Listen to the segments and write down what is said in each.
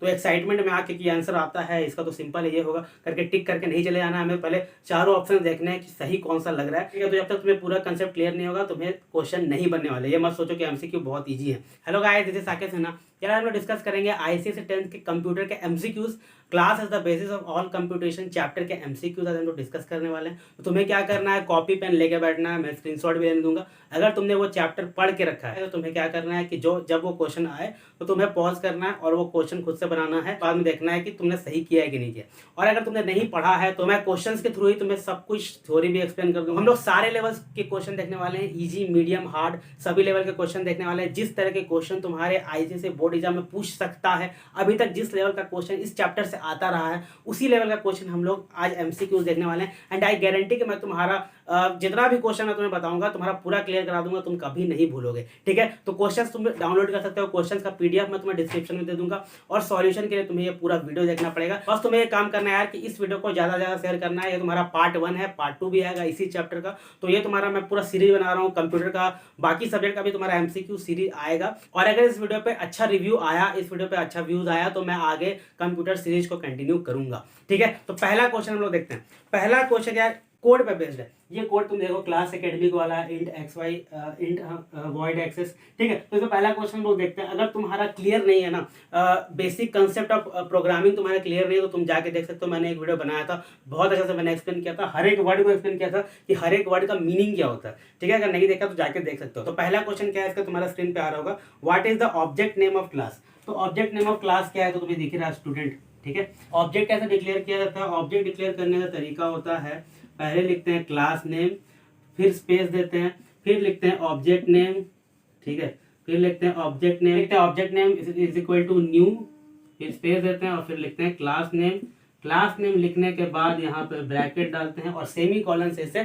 तो एक्साइटमेंट में आके कि आंसर आता है इसका तो सिंपल है, ये होगा करके टिक करके नहीं चले जाना, हमें पहले चारों ऑप्शन देखने हैं कि सही कौन सा लग रहा है, ठीक है। तो जब तक तुम्हें पूरा कंसेप्ट क्लियर नहीं होगा तुम्हें क्वेश्चन नहीं बनने वाले, ये मत सोचो कि एमसीक्यू बहुत ईजी है। Hello guys, this is Saket Sinha. यार हम लोग डिस्कस करेंगे आईसीएसई 10th के कंप्यूटर के MCQs, class is the basis of all computation chapter के एमसीक्यूज आज हम लोग डिस्कस करने वाले हैं। तो तुम्हें क्या करना है, कॉपी पेन लेके बैठना है, मैं स्क्रीनशॉट भी लेने दूंगा। अगर तुमने वो चैप्टर पढ़ के रखा है तो तुम्हें क्या करना है कि जब वो क्वेश्चन आए तो तुम्हें पॉज करना है और वो क्वेश्चन खुद से बनाना है, बाद में देखना है कि तुमने सही किया है कि नहीं किया। और अगर तुमने नहीं पढ़ा है तो मैं क्वेश्चंस के थ्रू ही तुम्हें सब कुछ थ्योरी भी एक्सप्लेन कर दूंगा। हम लोग सारे लेवल्स के क्वेश्चन देखने वाले हैं, इजी, मीडियम, हार्ड, सभी लेवल के क्वेश्चन देखने वाले हैं। जिस तरह के क्वेश्चन तुम्हारे आईसीएसई बोर्ड एग्जाम में पूछ सकता है, अभी तक जिस लेवल का क्वेश्चन इस चैप्टर से आता रहा है उसी लेवल का क्वेश्चन हम लोग आज एमसीक्यूज देखने वाले हैं। एंड आई गारंटी कि मैं तुम्हारा जितना भी क्वेश्चन मैं तुम्हें बताऊंगा तुम्हारा पूरा क्लियर करा दूंगा, तुम कभी नहीं भूलोगे, ठीक है। तो क्वेश्चंस तुम डाउनलोड कर सकते हो, क्वेश्चंस का पीडीएफ मैं तुम्हें डिस्क्रिप्शन में दे दूंगा और सॉल्यूशन के लिए तुम्हें ये पूरा वीडियो देखना पड़ेगा। बस तुम्हें ये काम करना है यार कि इस वीडियो को ज्यादा ज्यादा शेयर करना है। ये तुम्हारा पार्ट 1 है, पार्ट 2 भी आएगा इसी चैप्टर का। तो ये तुम्हारा मैं पूरा सीरीज बना रहा हूँ कंप्यूटर का, बाकी सब्जेक्ट का भी तुम्हारा एमसीक्यू सीरीज आएगा। और अगर इस वीडियो पे अच्छा रिव्यू आया, इस वीडियो पे अच्छा व्यूज आया तो मैं आगे कंप्यूटर सीरीज को कंटिन्यू करूंगा, ठीक है। तो पहला क्वेश्चन हम लोग देखते हैं। पहला क्वेश्चन यार कोड पे बेस्ड है। ये कोड तुम देखो क्लास एकेडमिक वाला int x y int void access, ठीक है। तो इसमें पहला क्वेश्चन लोग देखते हैं। अगर तुम्हारा क्लियर नहीं है ना, बेसिक कंसेप्ट ऑफ प्रोग्रामिंग तुम्हारा क्लियर नहीं है तो तुम जाके देख सकते हो। मैंने एक वीडियो बनाया था, बहुत अच्छा से मैंने एक्सप्लेन किया था, हर एक वर्ड को एक्सप्लेन किया था कि हर एक वर्ड का मीनिंग क्या होता है, ठीक है। अगर नहीं देखा तो जाके देख सकते हो। तो पहला क्वेश्चन क्या है इसका, तुम्हारा स्क्रीन पे आ रहा होगा, what is the object name of class. तो ऑब्जेक्ट नेम ऑफ क्लास क्या है तो तुम्हें दिख रहा है स्टूडेंट, ठीक है। ऑब्जेक्ट कैसे डिक्लेयर किया जाता है, ऑब्जेक्ट डिक्लेयर करने का तरीका होता है, पहले लिखते हैं क्लास नेम, फिर स्पेस देते हैं, फिर लिखते हैं ऑब्जेक्ट नेम, ठीक है, फिर लिखते हैं ऑब्जेक्ट नेम, लिखते हैं object name is equal to new, फिर स्पेस देते हैं और फिर लिखते हैं क्लास नेम। क्लास नेम लिखने के बाद यहाँ पे ब्रैकेट डालते हैं और सेमी कॉलन से इसे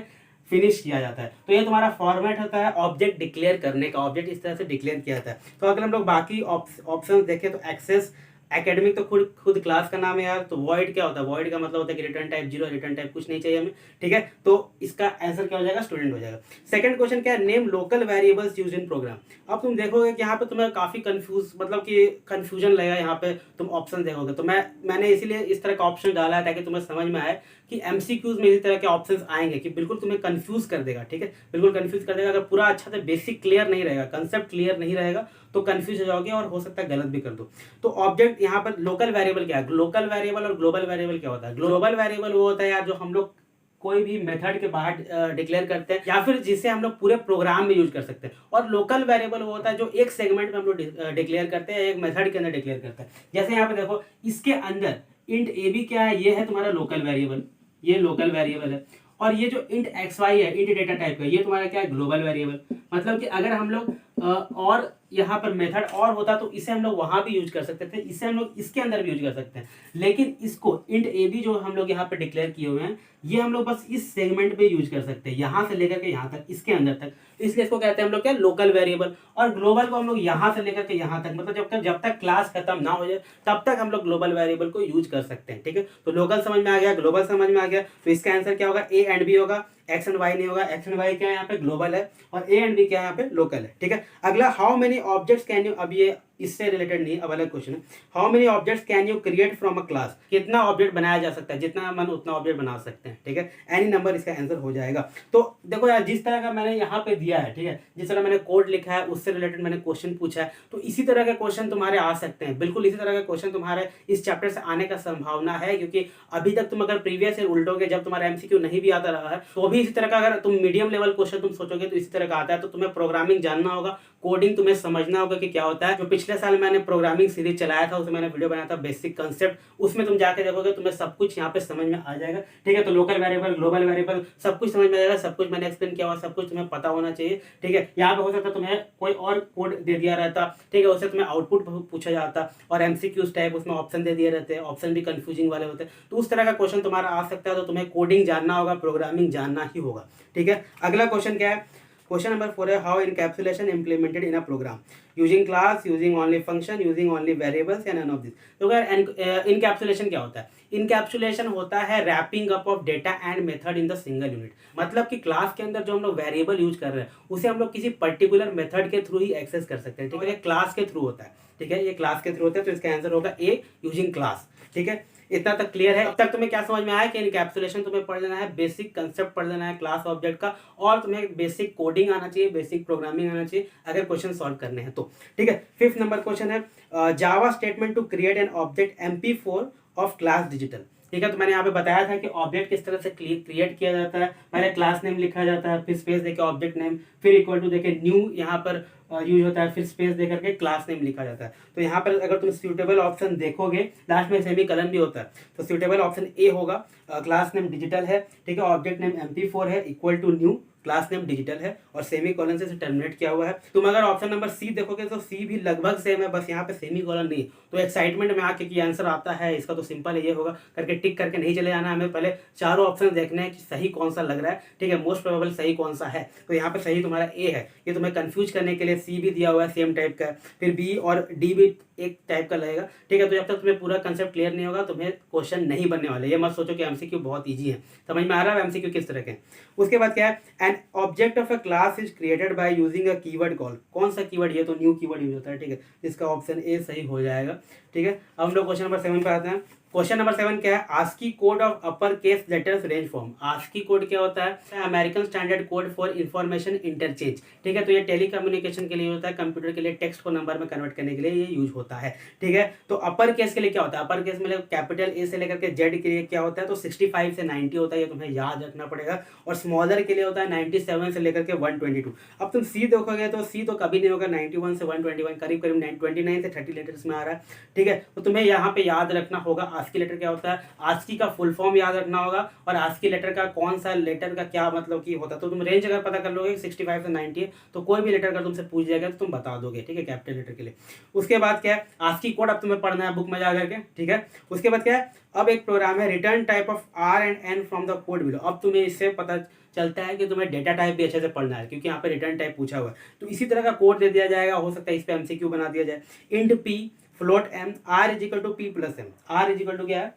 फिनिश किया जाता है। तो ये तुम्हारा फॉर्मेट होता है ऑब्जेक्ट डिक्लेयर करने का, ऑब्जेक्ट इस तरह से डिक्लेयर किया जाता है। तो अगर हम लोग बाकी ऑप्शन देखें तो एक्सेस एकेडमिक तो खुद क्लास का नाम है यार। तो वॉइड क्या होता है, वॉइड का मतलब होता है कि रिटर्न टाइप 0, रिटर्न टाइप कुछ नहीं चाहिए हमें, ठीक है। तो इसका आंसर क्या हो जाएगा, स्टूडेंट हो जाएगा। सेकंड क्वेश्चन क्या है, name local variables used in program. अब तुम देखोगे कि यहाँ पे तुम्हें काफी कंफ्यूजन लगेगा, यहाँ पे तुम ऑप्शन देखोगे। तो मैंने इसीलिए इस तरह का ऑप्शन डाला है ताकि तुम्हें समझ में आए कि एमसीक्यूज में इस तरह के ऑप्शंस आएंगे कि बिल्कुल तुम्हें कंफ्यूज कर देगा, ठीक है, बिल्कुल कंफ्यूज कर देगा। अगर पूरा अच्छा से बेसिक क्लियर नहीं रहेगा, कंसेप्ट क्लियर नहीं रहेगा तो कंफ्यूज हो जाओगे और हो सकता है गलत भी कर दो। तो ऑब्जेक्ट यहाँ पर लोकल वेरिएबल क्या है, लोकल वेरिएबल और ग्लोबल वेरिएबल क्या होता है। ग्लोबल वेरिएबल वो होता है यार जो हम लोग कोई भी मेथड के बाहर डिक्लेयर करते हैं या फिर जिसे हम लोग पूरे प्रोग्राम में यूज कर सकते हैं। और लोकल वेरिएबल वो होता है जो एक सेगमेंट में हम लोग डिक्लेयर करते हैं, एक मेथड के अंदर डिक्लेयर करते हैं। जैसे यहाँ पे देखो इसके अंदर इंट ए बी क्या है, ये है तुम्हारा लोकल वेरिएबल, ये लोकल वेरिएबल है। और ये जो इंट एक्स वाई है, इंट डेटा टाइप का, ये तुम्हारा क्या है, ग्लोबल वेरिएबल। मतलब कि अगर हम लोग और यहाँ पर मेथड और होता तो इसे हम लोग वहां भी यूज कर सकते थे, इसे हम लोग इसके अंदर भी यूज कर सकते हैं। लेकिन इसको इंट ए बी जो हम लोग यहाँ पे डिक्लेयर किए हुए हैं, ये हम लोग बस इस सेगमेंट पे यूज कर सकते हैं, यहाँ से लेकर के यहाँ तक, इसके अंदर तक। इसलिए इसको कहते हैं हम लोग क्या, लोकल वेरिएबल। और ग्लोबल को हम लोग यहाँ से लेकर के यहाँ तक, मतलब जब तक क्लास खत्म ना हो जाए तब तक हम लोग ग्लोबल वेरिएबल को यूज कर सकते हैं, ठीक है। तो लोकल समझ में आ गया, ग्लोबल समझ में आ गया। तो इसका आंसर क्या होगा, ए एंड बी होगा, एक्स एंड वाई नहीं होगा। एक्स एंड वाई क्या है यहाँ पे, ग्लोबल है, और ए एंड बी क्या है यहाँ पे, लोकल है, ठीक है। अगला, how many objects can you, अब ये इससे रिलेटेड नहीं, अब अलग क्वेश्चन है। How many objects can you create from a class, कितना ऑब्जेक्ट बनाया जा सकता है, जितना मन उतना ऑब्जेक्ट बना सकते हैं, ठीक है। एनी नंबर इसका आंसर हो जाएगा। तो देखो यार, जिस तरह का मैंने यहाँ पे दिया है, ठीक है, जिस तरह मैंने कोड लिखा है उससे रिलेटेड मैंने क्वेश्चन पूछा है, तो इसी तरह के क्वेश्चन तुम्हारे आ सकते हैं, बिल्कुल इसी तरह के क्वेश्चन तुम्हारे इस चैप्टर से आने का संभावना है। क्योंकि अभी तक तुम अगर प्रीवियस ईयर उल्टोगे, जब तुम्हारा एमसीक्यू नहीं भी आता रहा है, तो भी इसी तरह का, अगर तुम मीडियम लेवल क्वेश्चन तुम सोचोगे तो इसी तरह का आता है। तो तुम्हें प्रोग्रामिंग जानना होगा, कोडिंग तुम्हें समझना होगा कि क्या होता है। जो पिछले साल मैंने प्रोग्रामिंग सीरीज चलाया था, उसमें मैंने वीडियो बनाया था बेसिक कंसेप्ट, उसमें तुम जाके देखोगे तुम्हें सब कुछ यहाँ पे समझ में आ जाएगा, ठीक है। तो लोकल वेरिएबल, ग्लोबल वेरिएबल, सब कुछ समझ में आ जाएगा, सब कुछ मैंने एक्सप्लेन किया हुआ, सब कुछ तुम्हें पता होना चाहिए, ठीक है। यहाँ पे हो सकता है तुम्हें कोई और कोड दे दिया रहता, ठीक है, उससे तुम्हें आउटपुट पूछा जाता, और एमसीक्यूज टाइप उसमें ऑप्शन दे दिए रहते हैं, ऑप्शन भी कंफ्यूजिंग वाले होते हैं। तो उस तरह का क्वेश्चन तुम्हारा आ सकता है। तो तुम्हें कोडिंग जानना होगा, प्रोग्रामिंग जानना ही होगा, ठीक है। अगला क्वेश्चन क्या है, क्वेश्चन नंबर 4 है, how encapsulation implemented in a program. Using class, using only function, using only variables या नन ऑफ दिस। तो अगर इनकैप्सुलेशन क्या होता है? इनकैप्सुलेशन होता है wrapping up of data and method in the single unit. मतलब कि क्लास के अंदर जो हम लोग वेरिएबल यूज कर रहे हैं उसे हम लोग किसी पर्टिकुलर मेथड के थ्रू ही एक्सेस कर सकते हैं। ठीक है, ये क्लास के थ्रू होता है। ठीक है, ये क्लास के थ्रू होता है, तो इसका आंसर होगा ए, यूजिंग क्लास। ठीक है, इतना तक क्लियर है? अब तक तुम्हें क्या समझ में आया कि इनकैप्सुलेशन तुम्हें पढ़ लेना है, बेसिक कंसेप्ट पढ़ लेना है क्लास ऑब्जेक्ट का, और तुम्हें बेसिक कोडिंग आना चाहिए, बेसिक प्रोग्रामिंग आना चाहिए अगर क्वेश्चन सॉल्व करने हैं तो। ठीक है, 5th नंबर क्वेश्चन है Java statement to create an object MP4 of class digital. ठीक है, तो मैंने यहाँ पे बताया था कि ऑब्जेक्ट किस तरह से क्रिएट किया जाता है। पहले क्लास नेम लिखा जाता है, फिर स्पेस देके ऑब्जेक्ट नेम, फिर इक्वल टू देके न्यू यहाँ पर यूज होता है, फिर स्पेस दे करके क्लास नेम लिखा जाता है। तो यहाँ पर अगर तुम सूटेबल ऑप्शन देखोगे, लास्ट में सेमी कलन भी होता है, तो सूटेबल ऑप्शन ए होगा। क्लास नेम डिजिटल है, ठीक है, ऑब्जेक्ट नेम MP4 है, equal to new, class name digital है, और सेमी कॉलन से टर्मिनेट किया हुआ है। तुम अगर ऑप्शन नंबर सी देखोगे तो सी भी लगभग सेम है, बस यहाँ पे सेमी कॉलन नहीं। तो एक्साइटमेंट में आके कि आंसर आता है इसका, तो सिंपल है, ये होगा करके टिक करके नहीं चले जाना, हमें पहले चारों ऑप्शन देखने हैं कि सही कौन सा लग रहा है। ठीक है, मोस्ट प्रोबेबल सही कौन सा है, तो यहाँ पे सही तुम्हारा ए है। ये तुम्हें कंफ्यूज करने के लिए सी भी दिया हुआ है सेम टाइप का, फिर बी और डी भी एक टाइप का लगेगा। ठीक है, तो जब तक तुम्हें पूरा कंसेप्ट क्लियर नहीं होगा तुम्हें क्वेश्चन नहीं बनने वाले। ये मत सोचो कि एमसीक्यू बहुत ईजी है, समझ में आ रहा है एमसीक्यू किस तरह के। उसके बाद क्या है, an object of a class is created by using a keyword call. कौन सा कीवर्ड? ये तो न्यू कीवर्ड यूज होता है। ठीक है, इसका ऑप्शन ए सही हो जाएगा। ठीक है, अब हम लोग क्वेश्चन नंबर 7 पे आते हैं। क्वेश्चन नंबर 7 क्या है? ASCII code of upper case letters range form. ASCII code क्या होता है? American standard code for information interchange. ठीक है, तो ये टेलीकम्युनिकेशन के लिए होता है, कंप्यूटर के लिए टेक्स्ट को नंबर में कन्वर्ट करने के लिए ये यूज होता है। ठीक है, तो अपर केस के लिए क्या होता है? अपर केस में कैपिटल ए से लेकर के जेड के लिए क्या होता है? तो 65 से 90 होता है, ये तुम्हें याद रखना पड़ेगा। और स्मॉलर के लिए होता है 97 से लेकर के 122। अब तुम सी देखोगे तो सी तो कभी नहीं होगा, 91 से 121, करीब करीब 29 से 30 लेटर्स में आ रहा है। ठीक है, तो तुम्हें यहाँ पे याद रखना होगा आस्की लेटर क्या होता है, आस्की का फुल फॉर्म याद रखना होगा, और आस्की लेटर का कौन सा लेटर का क्या मतलब की होता है। तो तुम रेंज अगर पता कर लोगे 65 से 90 है, तो कोई भी लेटर अगर तुमसे पूछ जाएगा तो तुम बता दोगे। ठीक है, कैपिटल लेटर के लिए। उसके बाद क्या है, आस्की कोड अब तुम्हें पढ़ना है बुक में जा करके। ठीक है, उसके बाद क्या है, अब एक प्रोग्राम है return type of R and N from the code below. अब तुम्हें इससे पता चलता है कि तुम्हें डेटा टाइप भी अच्छे से पढ़ना है, क्योंकि यहाँ पे रिटर्न टाइप पूछा हुआ है। तो इसी तरह का कोड दे दिया जाएगा, हो सकता है इस पे MCQ बना दिया जाए। Int P float M R is equal to P plus M। R is equal to क्या है,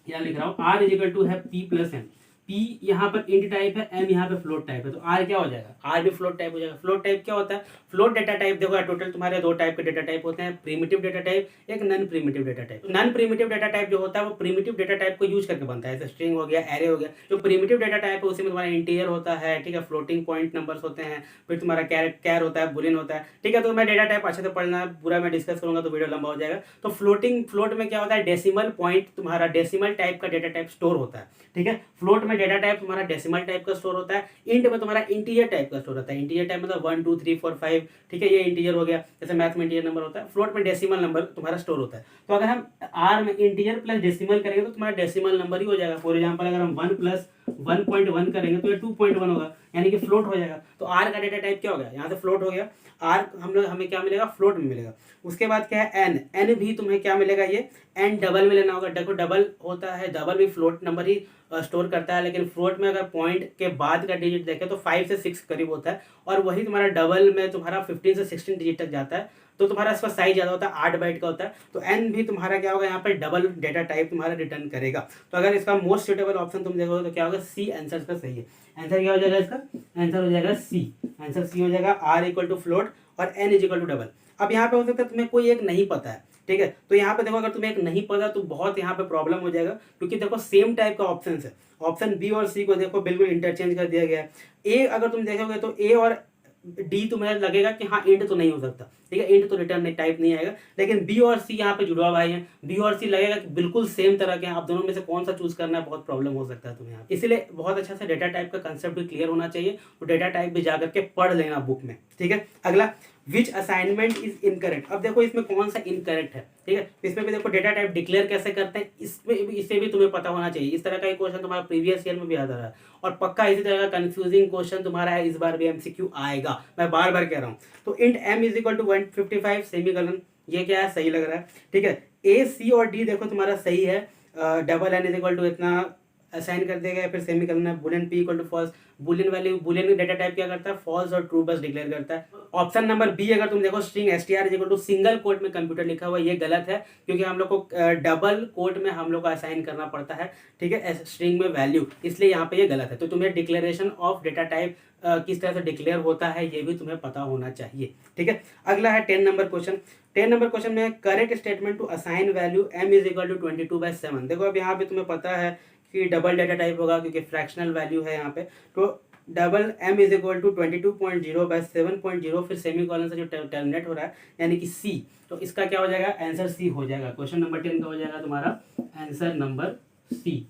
यहाँ लिख रहा हूँ, R इज इक्वल टू है P प्लस M। P यहाँ पर इंट टाइप है, M यहाँ पे फ्लोट टाइप है, तो R क्या हो जाएगा? R भी फ्लोट टाइप हो जाएगा। फ्लोट टाइप क्या होता है? फ्लोट डेटा टाइप देखो, टोटल तुम्हारे 2 टाइप के डेटा टाइप होते हैं, प्रीमिटिव डेटा टाइप, एक non primitive data type. Non primitive data type जो होता है वो प्रीमिटिव डेटा टाइप को यूज करके बनता है, जैसे स्ट्रिंग हो गया, एरे हो गया। जो प्रीमिटिव डेटा टाइप है उसमें तुम्हारा इंटीजर होता है, ठीक है, फ्लोटिंग पॉइंट नंबर्स होते हैं, फिर तुम्हारा कैर होता है, बुलियन होता है। ठीक है, तो मैं डेटा टाइप अच्छे से पढ़ना है, पूरा मैं डिस्कस करूंगा तो वीडियो लंबा हो जाएगा। तो फ्लोट में क्या होता है, डेसिमल पॉइंट, तुम्हारा डेसिमल टाइप का डेटा टाइप स्टोर होता है। ठीक है, फ्लोट में डेटा टाइप तुम्हारा डेसिमल टाइप का स्टोर होता है। इंट में तुम्हारा इंटीजर टाइप का स्टोर होता है। इंटीजर टाइप मतलब 1 2 3 4 5। ठीक है, ये इंटीजर हो गया, जैसे मैथ में इंटीजर नंबर होता है। फ्लोट में डेसिमल नंबर तुम्हारा स्टोर होता है। तो अगर हम आर में इंटीजर प्लस डेसिमल करेंगे तो तुम्हारा डेसिमल नंबर ही हो जाएगा। फॉर एग्जांपल अगर हम 1 प्लस 1.1 करेंगे तो ये 2.1 होगा, यानी कि फ्लोट हो जाएगा। तो आर का डेटा टाइप क्या हो गया, यहाँ से फ्लोट हो गया। आर हमें क्या मिलेगा, फ्लोट में मिलेगा। उसके बाद क्या है, एन। एन भी तुम्हें क्या मिलेगा, ये एन डबल में लेना होगा। देखो डबल होता है, डबल भी फ्लोट नंबर ही स्टोर करता है, लेकिन फ्लोट में अगर पॉइंट के बाद का डिजिट देखें तो 5 से 6 करीब होता है, और वही तुम्हारा डबल में तुम्हारा 15 से 16 डिजिट तक जाता है। तो तुम्हारा इसका साइज ज़्यादा होता है, 8 बाइट का होता है। तो एन भी तुम्हारा क्या होगा, यहाँ पर डबल डेटा टाइप तुम्हारा रिटर्न करेगा। तो अगर इसका मोस्ट सुटेबल ऑप्शन तुम देखोगे तो क्या होगा, सी आंसर इसका सही है। आंसर क्या हो जाएगा इसका, आंसर हो जाएगा सी। आंसर सी हो जाएगा, आर इक्वल टू फ्लोट और N is equal to double. अब यहाँ पे हो सकता है तुम्हें कोई एक नहीं पता है, ठीक है, तो यहाँ पे देखो अगर तुम्हें एक नहीं पता तो बहुत यहाँ पे प्रॉब्लम हो जाएगा, क्योंकि देखो सेम टाइप का ऑप्शन है। ऑप्शन बी और सी को देखो बिल्कुल इंटरचेंज कर दिया गया है। ए अगर तुम देखोगे तो ए और डी तुम्हें लगेगा कि हाँ इंट तो नहीं हो सकता, ठीक है, इंट तो रिटर्न टाइप नहीं आएगा, लेकिन बी और सी यहाँ पे जुड़वा भाई हैं। बी और सी लगेगा कि बिल्कुल सेम तरह के हैं, आप दोनों में से कौन सा चूज करना है बहुत प्रॉब्लम हो सकता है तुम्हें यहाँ। इसलिए बहुत अच्छा से डेटा टाइप का कंसेप्ट भी क्लियर होना चाहिए, तो डेटा टाइप भी जाकर के पढ़ लेना बुक में, ठीक है। अगला, विच असाइनमेंट इज इनकरेक्ट। अब देखो इसमें कौन सा इनकरेक्ट है, ठीक है, इसमें भी देखो डेटा टाइप डिक्लेयर कैसे करते हैं, इससे भी तुम्हें पता होना चाहिए। इस तरह का एक क्वेश्चन तुम्हारा प्रीवियस ईयर में भी आता रहा है, और पक्का इसी तरह का कंफ्यूजिंग क्वेश्चन तुम्हारा है इस बार भी MCQ आएगा, मैं बार बार कह रहा हूँ। तो int m is equal to 155 semicolon, ये क्या है, सही लग रहा है, ठीक है। A C और D देखो तुम्हारा सही है। Double n is equal to इतना असाइन कर दिया गया, फिर सेमी कॉलन है, boolean P equal to false, boolean value, boolean data type क्या करता है, फॉल्स और ट्रू बस डिक्लेयर करता है। ऑप्शन नंबर बी अगर तुम देखो string STR equal to single quote में कंप्यूटर लिखा हुआ, ये गलत है, क्योंकि हम लोग को डबल कोट में हम लोग को असाइन करना पड़ता है, ठीक है, स्ट्रिंग में वैल्यू, इसलिए यहाँ पे ये गलत है। तो तुम्हें डिक्लेरेशन ऑफ डेटा टाइप किस तरह से डिक्लेयर होता है ये भी तुम्हें पता होना चाहिए, ठीक है। अगला है 10 नंबर क्वेश्चन। 10 नंबर क्वेश्चन में correct statement to assign value m is equal to 22/7। देखो अब यहाँ पे तुम्हें पता है कि डबल डेटा टाइप होगा, क्योंकि फ्रैक्शनल वैल्यू है यहाँ पे, तो double m is equal to 22.0/7.0, फिर सेमी कॉलन से जो टर्मिनेट हो रहा है यानी कि c, तो इसका क्या हो जाएगा, आंसर c हो जाएगा। क्वेश्चन नंबर 10 का हो जाएगा तुम्हारा आंसर नंबर c,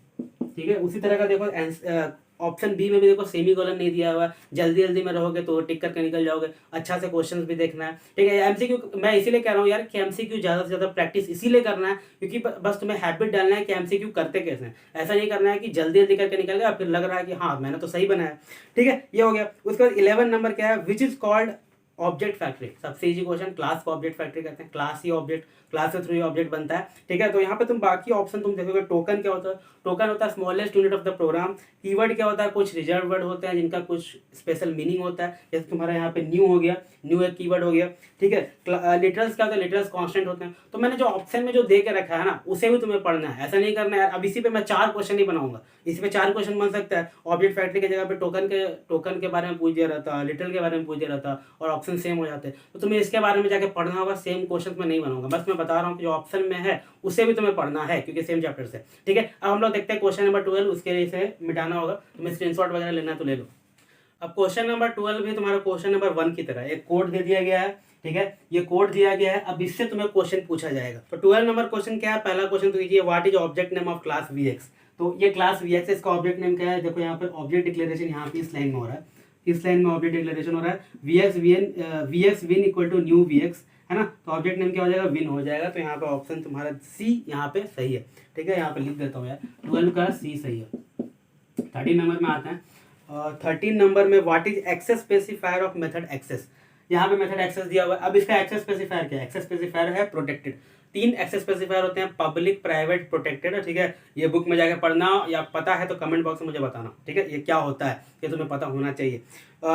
ठीक है। उसी तरह का देखो ऑप्शन बी में भी देखो सेमी कॉलन नहीं दिया हुआ, जल्दी जल्दी में रहोगे तो टिक करके निकल जाओगे, अच्छा से क्वेश्चंस भी देखना है, ठीक है। एमसीक्यू मैं इसीलिए कह रहा हूँ यार कि एमसीक्यू ज़्यादा से ज़्यादा प्रैक्टिस इसीलिए करना है क्योंकि बस तुम्हें हैबिट डालना है कि एमसीक्यू करते कैसे हैं। ऐसा नहीं करना है कि जल्दी जल्दी करके निकल गया फिर लग रहा है कि हाँ मैंने तो सही बनाया, ठीक है, ये हो गया। उसके बाद 11 नंबर क्या है, which is called object factory. सबसे इजी क्वेश्चन, क्लास को ऑब्जेक्ट फैक्ट्री कहते हैं, क्लास ही ऑब्जेक्ट, क्लास के थ्रू ही ऑब्जेक्ट बनता है, ठीक है। तो यहाँ पे तुम बाकी ऑप्शन तुम देखोगे, टोकन क्या होता है, टोकन होता है smallest unit of the program. Keyword क्या होता है, कुछ रिजर्व वर्ड होते हैं जिनका कुछ स्पेशल मीनिंग होता है, जैसे तुम्हारा यहाँ पे न्यू हो गया, न्यू एक कीवर्ड हो गया, ठीक है। लिटरल्स क्या होता है, लिटरल्स कांस्टेंट होते हैं। तो मैंने जो ऑप्शन में जो दे के रखा है ना उसे भी तुम्हें पढ़ना है, ऐसा नहीं करना है अब इसी पे मैं 4 क्वेश्चन ही बनाऊंगा, इसी पे 4 क्वेश्चन बन सकता है। ऑब्जेक्ट फैक्ट्री की जगह पे टोकन के बारे में पूछ दिया रहता, लिटरल के बारे में पूछ दिया रहता और ऑप्शन सेम हो जाते, तो तुम्हें इसके बारे में जाके पढ़ना होगा। सेम क्वेश्चन में नहीं बनाऊंगा, बस मैं बता रहा हूँ कि जो ऑप्शन में है उसे भी तुम्हें पढ़ना है क्योंकि सेम चैप्टर से, ठीक है। अब हम लोग देखते हैं क्वेश्चन नंबर 12, उसके लिए इसे मिटाना होगा, तुम्हें स्क्रीनशॉट वगैरह लेना है तो ले लो। अब क्वेश्चन नंबर 12 भी तुम्हारा क्वेश्चन नंबर 1 की तरह एक कोड दे दिया गया है, ठीक है, ये कोड दिया गया है। अब इससे तुम्हें क्वेश्चन पूछा जाएगा। तो 12 नंबर क्वेश्चन क्या है, पहला क्वेश्चन तो कीजिए, what is object name of class VX। तो ये क्लास VX इसका ऑब्जेक्ट नेम क्या है, देखो यहाँ पर ऑब्जेक्ट डिक्लेरेशन यहाँ पे इस लाइन में हो रहा है, इस लाइन में ऑब्जेक्ट डिक्लेरेशन हो रहा है, VX win equal to new VX, है ना। तो ऑब्जेक्ट नेम क्या हो जाएगा, विन हो जाएगा। तो यहाँ पे ऑप्शन तुम्हारा सी यहाँ पे सही है, ठीक है, यहाँ पे लिख देता हूँ यार, 12 का सी सही है। 13 नंबर में आते हैं। 13 नंबर में what is access specifier of method access. यहाँ पे मेथड एक्सेस दिया हुआ है। अब इसका एक्सेस स्पेसिफायर क्या है, एक्सेस स्पेसिफायर है प्रोटेक्टेड। 3 एक्सेस स्पेसिफायर होते हैं, पब्लिक, प्राइवेट, प्रोटेक्टेड, ठीक है। ये बुक में जाके पढ़ना या पता है तो कमेंट बॉक्स में मुझे बताना, ठीक है, ये क्या होता है, ये तुम्हें पता होना चाहिए।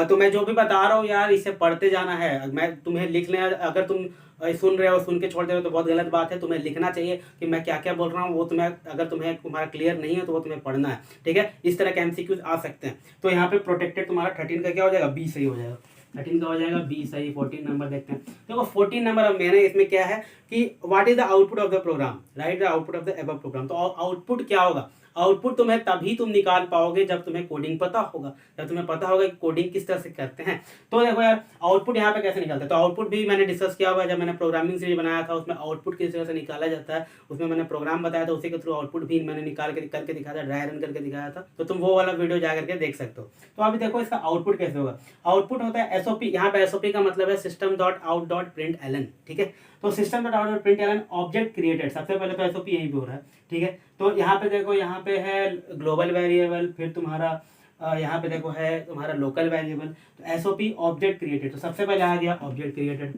तो मैं जो भी बता रहा हूँ यार इसे पढ़ते जाना है, मैं तुम्हें लिख लें, अगर तुम सुन रहे हो सुन के छोड़ दे रहे हो तो बहुत गलत बात है। तुम्हें लिखना चाहिए कि मैं क्या क्या बोल रहा हूँ, वो तुम्हें अगर तुम्हारा क्लियर नहीं है तो वो तुम्हें पढ़ना है, ठीक है। इस तरह के एमसीक्यूज आ सकते हैं। तो यहाँ पे प्रोटेक्टेड तुम्हारा 13 का क्या हो जाएगा, बी सही हो जाएगा, 13 का हो जाएगा बी सही। 14 नंबर देखते हैं। देखो 14 नंबर अब मैंने इसमें क्या है कि what is the output of the program, write the output of the above program. तो आउटपुट क्या होगा, आउटपुट तुम्हें तभी तुम निकाल पाओगे जब तुम्हें कोडिंग पता होगा, जब तुम्हें पता होगा कि कोडिंग किस तरह से करते हैं। तो देखो यार आउटपुट यहाँ पे कैसे निकलता है, तो आउटपुट भी मैंने डिस्कस किया हुआ है, जब मैंने प्रोग्रामिंग सीरीज बनाया था उसमें आउटपुट किस तरह से निकाला जाता है, उसमें मैंने प्रोग्राम बताया था, उसी के थ्रू आउटपुट भी मैंने निकाल के करके दिखाया था, ड्राई रन करके दिखाया था, तो तुम वो वाला वीडियो जा करके देख सकते हो। तो अभी देखो इसका आउटपुट कैसे होगा। आउटपुट होता है एसओपी, यहाँ पे एसओपी का मतलब है system dot out dot print Elon, ठीक है। तो system dot out dot print Elon object created, सबसे पहले तो एसओपी यहीं पे हो रहा है, ठीक है। तो यहाँ पे देखो, यहाँ पे है ग्लोबल वेरिएबल, फिर तुम्हारा यहाँ पे देखो है तुम्हारा लोकल वेरिएबल। तो एसओपी ऑब्जेक्ट क्रिएटेड, तो सबसे पहले आ गया ऑब्जेक्ट क्रिएटेड,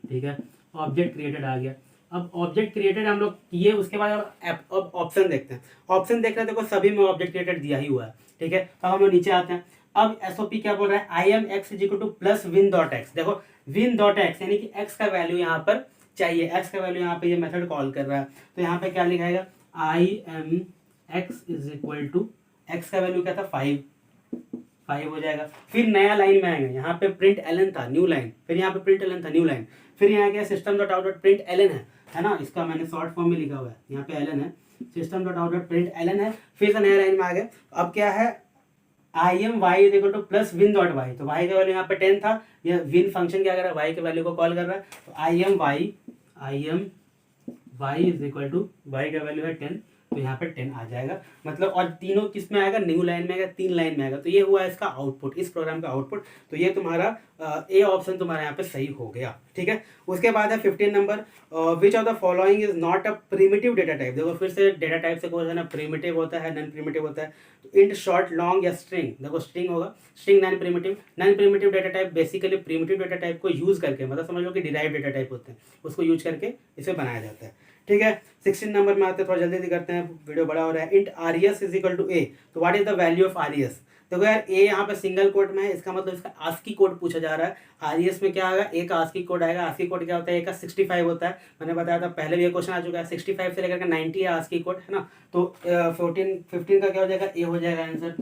ठीक है, ऑब्जेक्ट क्रिएटेड आ गया। अब ऑब्जेक्ट क्रिएटेड हम लोग किए, उसके बाद अब ऑप्शन देखते हैं। ऑप्शन देख रहे हैं, देखो सभी में ऑब्जेक्ट क्रिएटेड दिया ही हुआ है, ठीक है। अब हम लोग नीचे आते हैं। अब एसओपी क्या बोल रहा है, I M X is equal to plus win dot x. देखो विन डॉट एक्स यानी कि एक्स का वैल्यू यहाँ पर चाहिए, एक्स का वैल्यू यहाँ पे ये मेथड कॉल कर रहा है। तो यहाँ पे क्या लिखाएगा, I M X is equal to, X का वैल्यू क्या था 5 हो जाएगा। फिर नया लाइन में आएंगे, यहाँ पे प्रिंट एलन था न्यू लाइन, फिर यहाँ पे प्रिंट एलन था न्यू लाइन, फिर यहाँ क्या system dot out dot print Elon है ना, इसका मैंने शॉर्ट फॉर्म में लिखा हुआ है, यहाँ पे एलन है, system dot out dot print Elon है। फिर से नया लाइन में आ गए। अब क्या है, I M Y is equal to plus win dot Y. तो वाई का वैल्यू यहाँ पे 10 था, यह विन फंक्शन क्या कर रहा है, वाई के वैल्यू को कॉल कर रहा है। तो I M Y is equal to, Y का वैल्यू है 10, तो यहाँ पे 10 आ जाएगा। मतलब और तीनों किस में आएगा, न्यू लाइन में आएगा, 3 लाइन में आएगा। तो ये हुआ इसका आउटपुट, इस प्रोग्राम का आउटपुट। तो ये तुम्हारा ए ऑप्शन तुम्हारा यहाँ पे सही हो गया, ठीक है। उसके बाद है 15 number, which of the following is not a primitive data type. देखो फिर से डेटा टाइप से क्वेश्चन है, प्रिमिटिव होता है, नॉन प्रिमिटिव होता है। तो इंट, शॉर्ट, लॉन्ग या स्ट्रिंग। देखो स्ट्रिंग होगा, string non primitive. Non primitive data type basically primitive data type को यूज करके, मतलब समझ लो कि डिराइव डेटा टाइप होते हैं, उसको यूज करके इसे बनाया जाता है, ठीक है। 16 नंबर में आते हैं, थोड़ा जल्दी जल्दी करते हैं, वीडियो बड़ा हो रहा है। Int arrays is equal to A, तो what is the value of arrays. देखो यार ए यहाँ पे सिंगल कोट में है, इसका मतलब इसका आस्की कोड पूछा जा रहा है। आरियस में क्या आएगा, ए का आस्की कोड आएगा। आस्की कोड क्या होता है, ए का 65 होता है, मैंने बताया था पहले भी ये क्वेश्चन आ चुका है। 65 से लेकर के 90 है आस्की कोड, है ना। तो 15 का क्या हो जाएगा, ए हो जाएगा आंसर।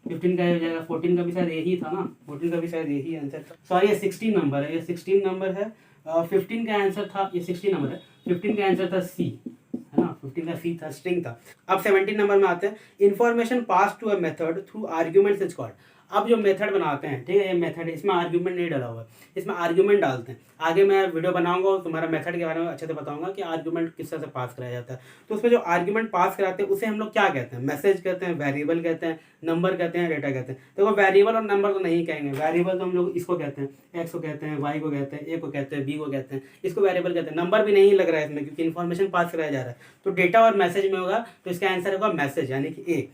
15 का हो जाएगा, 14 का भी शायद यही था ना, 14 का भी शायद यही आंसर था। सॉरी ये 16 नंबर है, ये 16 नंबर है। 15 का आंसर था, ये 16 नंबर है, 15 का आंसर था सी, है ना। 15 का सी था, स्ट्रिंग था। अब 17 नंबर में आते हैं, information pass to a method through arguments is called. अब जो मेथड बनाते हैं, ठीक है, ये मेथड है, इसमें आर्ग्यूमेंट नहीं डाला हुआ है, इसमें आर्ग्यूमेंट डालते हैं। आगे मैं वीडियो बनाऊंगा और तुम्हारा मेथड के बारे में अच्छे से बताऊंगा कि आर्ग्यूमेंट किस तरह से पास कराया जाता है। तो उसमें जो आर्ग्यूमेंट पास कराते हैं उसे हम लोग क्या कहते हैं, मैसेज कहते हैं, वेरिएबल कहते हैं, नंबर कहते हैं, डेटा कहते हैं। देखो वेरिएबल और नंबर तो नहीं कहेंगे, वेरिएबल तो हम लोग इसको कहते हैं, एक्स को कहते हैं, वाई को कहते हैं, ए को कहते हैं, बी को कहते हैं, इसको वेरिएबल कहते हैं। नंबर भी नहीं लग रहा है इसमें, क्योंकि इन्फॉर्मेशन पास कराया जा रहा है। तो डेटा और मैसेज में होगा, तो इसका आंसर होगा मैसेज, यानी कि ए।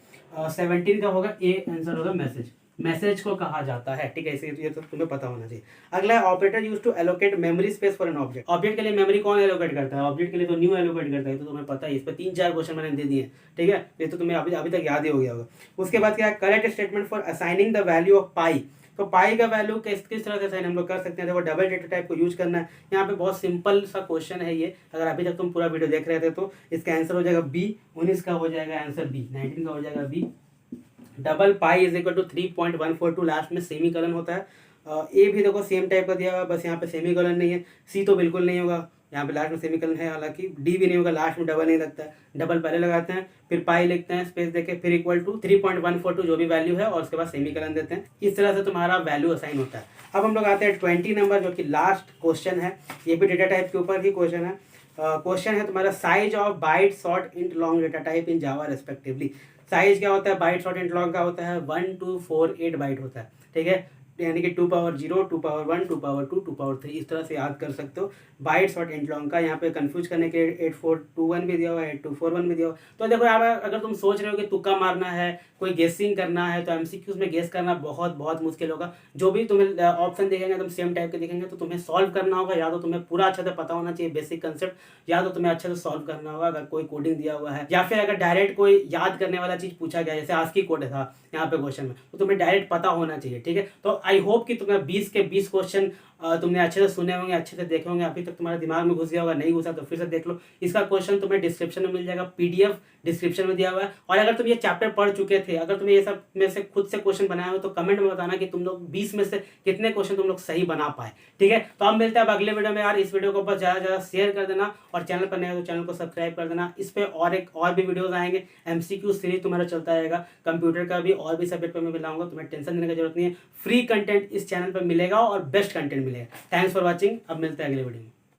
17 का होगा ए, आंसर होगा मैसेज। मैसेज को कहा जाता है, ठीक है, इसे ये तो तुम्हें पता होना चाहिए। अगला है operator use to allocate memory space for an object. Object के लिए मेमोरी कौन एलोकेट करता है, ऑब्जेक्ट के लिए तो न्यू एलोकेट करता है, तो तुम्हें पता है। इस पर 3-4 क्वेश्चन मैंने दे दिए, ठीक है, ये तो तुम्हें अभी तक याद ही हो गया होगा। उसके बाद क्या है, correct statement for assigning the value of pi. तो पाई का वैल्यू किस तरह से असाइन हम लोग कर सकते हैं, देखो डबल डेटा टाइप को यूज करना है। यहाँ पे बहुत सिंपल सा क्वेश्चन है ये, अगर अभी तक तुम पूरा वीडियो देख रहे थे तो इसका आंसर हो जाएगा बी। 19 का हो जाएगा आंसर बी, 19 का हो जाएगा B. Double pi is equal to 3.142, last में सेमी कलन होता है। ए भी देखो सेम टाइप का दिया हुआ है, बस यहाँ पे सेमी कलन नहीं है। सी तो बिल्कुल नहीं होगा, यहाँ पे लास्ट में सेमी कलन है, हालांकि डी भी नहीं होगा, लास्ट में डबल नहीं लगता है। डबल पहले लगाते हैं, फिर पाई लिखते हैं, स्पेस देके, फिर इक्वल टू 3.142 जो भी वैल्यू है, और उसके बाद सेमी कलन देते हैं। इस तरह से तुम्हारा वैल्यू असाइन होता है। अब हम लोग आते हैं 20 नंबर, जो कि लास्ट क्वेश्चन है। ये भी डेटा टाइप के ऊपर ही क्वेश्चन है। क्वेश्चन है तुम्हारा, size of bite, short, int, long data type in Java respectively. Size क्या होता है, बाइट, शॉर्ट, इंट, लॉन्ग का होता है 1248 बाइट होता है, ठीक है, यानी कि 2 पावर 0, 2 पावर 1, 2 पावर 2, 2 पावर 3, इस तरह से याद कर सकते हो। बाइट, शॉर्ट, इंट, लॉन्ग का यहाँ पे कंफ्यूज करने के 8421 भी दिया हुआ है, 8241 भी दिया हुआ है। तो देखो यहाँ पर अगर तुम सोच रहे हो कि तुक्का मारना है, कोई गेसिंग करना है, तो एमसीक्यूज में गेस करना बहुत बहुत मुश्किल होगा। जो भी तुम्हें ऑप्शन दिखेंगे तुम सेम टाइप के दिखेंगे, तो तुम्हें सॉल्व करना होगा। या तो तुम्हें पूरा अच्छे से पता होना चाहिए बेसिक कंसेप्ट, या तो तुम्हें अच्छे से सॉल्व करना होगा अगर कोई कोडिंग दिया हुआ है, या फिर अगर डायरेक्ट कोई याद करने वाला चीज पूछा गया, जैसे आस्की कोड था यहाँ पे क्वेश्चन में, तो तुम्हें डायरेक्ट पता होना चाहिए, ठीक है। तो आई होप कि तुम्हें 20 के 20 क्वेश्चन तुमने अच्छे से सुने होंगे, अच्छे से देखे होंगे। अभी तक तुम्हारे दिमाग में घुस गया होगा, नहीं घुसा तो फिर से देख लो। इसका क्वेश्चन तुम्हें डिस्क्रिप्शन में मिल जाएगा, पीडीएफ डिस्क्रिप्शन में दिया हुआ है। और अगर तुम ये चैप्टर पढ़ चुके थे, अगर तुम्हें ये सब में से खुद से क्वेश्चन बनाया हो, तो कमेंट में बताना कि तुम लोग 20 में से कितने क्वेश्चन तुम लोग सही बना पाए, ठीक है। तो हम मिलते हैं अब अगले वीडियो में। यार इस वीडियो को बस ज़्यादा से ज़्यादा शेयर कर देना, और चैनल पर नए हो तो चैनल को सब्सक्राइब कर देना। इस पर और भी वीडियोज आएंगे, एमसीक्यू सीरीज तुम्हारा चलता रहेगा, कंप्यूटर का भी और भी सब्जेक्ट पर मैं मिलाऊंगा, तुम्हें टेंशन लेने की जरूरत नहीं है। फ्री कंटेंट इस चैनल पर मिलेगा और बेस्ट कंटेंट मिलेगा। थैंक्स फॉर वॉचिंग, अब मिलते हैं अगले वीडियो में।